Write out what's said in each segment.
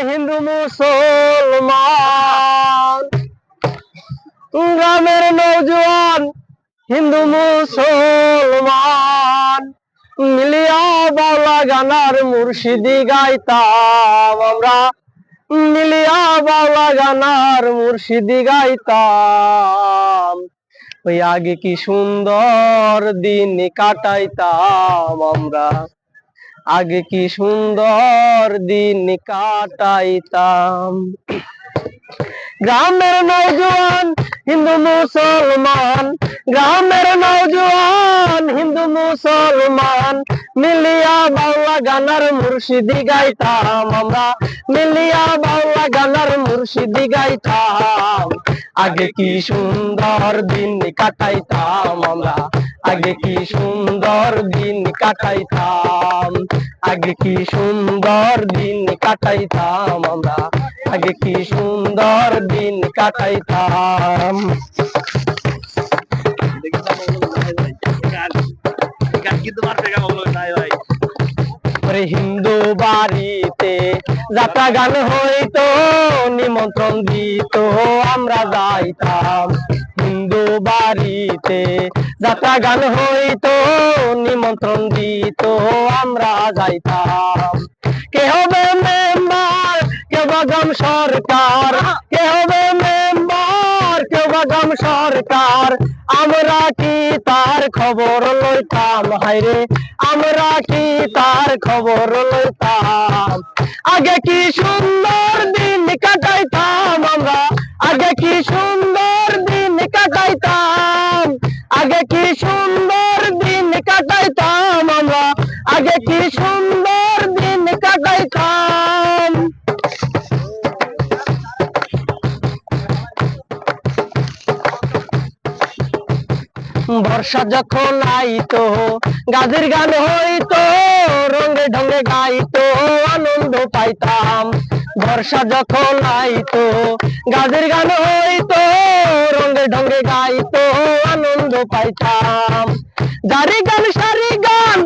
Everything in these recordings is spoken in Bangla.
হিন্দু মুসলমান, গ্রামের নৌজওয়ান হিন্দু মুসলমান মিলিয়া বাউলা গানার মুর্শিদি গাইতাম আমরা, মিলিয়া বাউলা গানার মুর্শিদি গাইতাম। ওই আগে কি সুন্দর দিন কাটাইতাম আমরা, আগে কি সুন্দর দিন কাটাইতাম। গ্রামের নৌজওয়ান হিন্দু মুসলমান, গ্রামের নৌজওয়ান হিন্দু মুসলমান মিলিয়া বাউলা গানার মুর্শিদি গাইতাম আমরা, মিলিয়া বাউলা গানার মুর্শিদি গাইতাম। আগে কি সুন্দর দিন কাটাইতাম আমরা, আগে কি সুন্দর দিন কাটাইতাম, আগে কি সুন্দর দিন কাটাইতাম আমরা, আগে কি সুন্দর দিন কাটাইতাম। হিন্দু বাড়িতে যাত্রা গান হইতো, নিমন্ত্রণ দিত আমরা যাইতাম। হিন্দু বাড়িতে যাত্রা গান হইতো, নিমন্ত্রণ দিত আমরা যাইতাম। কে হবে মেম্বার, কে বাগাম সরকার, কে হবে মেম্বার, কে বাগাম সরকার, আমরা কি তার খবর লইতাম। হায়রে আমরা কি তার খবর লইতাম। আগে কি সুন্দর দিন কাটাইতাম আমরা, আগে কি সুন্দর দিন কাটাইতাম, আগে কি সুন্দর দিন কাটাইতাম আমরা, আগে কি সুন্দর দিন কাটাইতাম। বর্ষা যখন আইতো গাজীর গান হইতো, রঙে ঢঙ্গে গাইতো আনন্দ পাইতাম। বর্ষা যখন আইতো গাজীর গান হইতো, রঙে ঢঙ্গে গাইতো আনন্দ পাইতাম। জারি গান সারি গান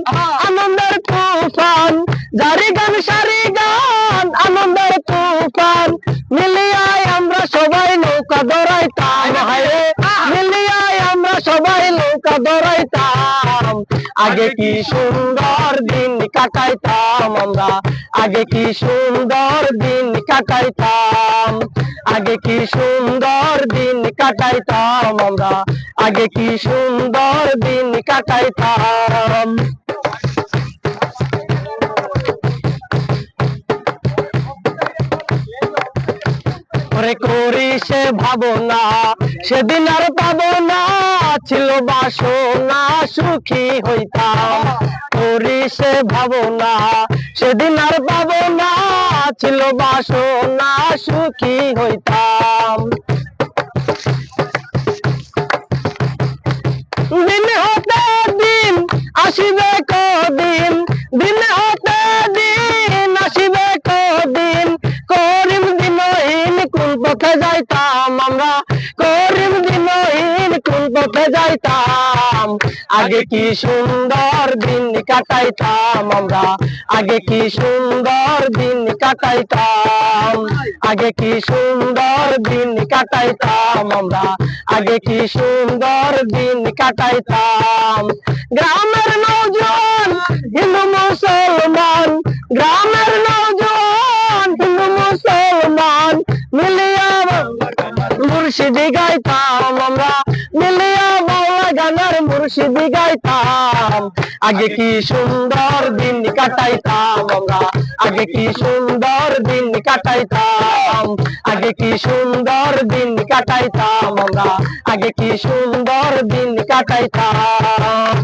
আনন্দের তুফান, জারি গান সারি গান আনন্দের তুফান মিলিয়ায় আমরা সবাই নৌকা দৌড়াইতাম। হায়রে মিলিয়ায় আমরা সবাই নৌকা দৌড়াইতাম। আগে কি সুন্দর দিন কাটাইতাম আমরা, আগে কি সুন্দর দিন কাটাইতাম, আগে কি সুন্দর দিন কাটাইতাম আমরা, আগে কি সুন্দর দিন কাটাইতাম। করি সে ভাবনা সেদিন আর পাবো না, ছিল বাসনা সুখী হইতাম। করি সে ভাবনা সেদিন আর পাবো না, ছিল বাসনা সুখী হইতাম। দিন হতে দিন আসিবে কদিন, দিন হতে দিন আসিবে কদিন, করিম দিনহীন কোন পথে যাইতাম আমরা, করিম দিনহীন কোন পথে যাইতাম। আগে কি সুন্দর দিন কাটাইতাম আমরা, আগে কি সুন্দর দিন কাটাইতাম, আগে কি সুন্দর দিন কাটাইতাম আমরা, আগে কি সুন্দর দিন কাটাইতাম। গ্রামের নৌজওয়ান হিন্দু মুসলমান, গ্রামের নৌজওয়ান হিন্দু মুসলমান মিলিয়া মুর্শিদি গাইতাম আমরা, মিলিয়া বাউলা গানার মুর্শিদি গাইতাম। আগে কি সুন্দর দিন কাটাইতাম আমরা, আগে কি সুন্দর দিন কাটাইতাম, আগে কি সুন্দর দিন কাটাইতাম আমরা, আগে কি সুন্দর দিন কাটাইতাম।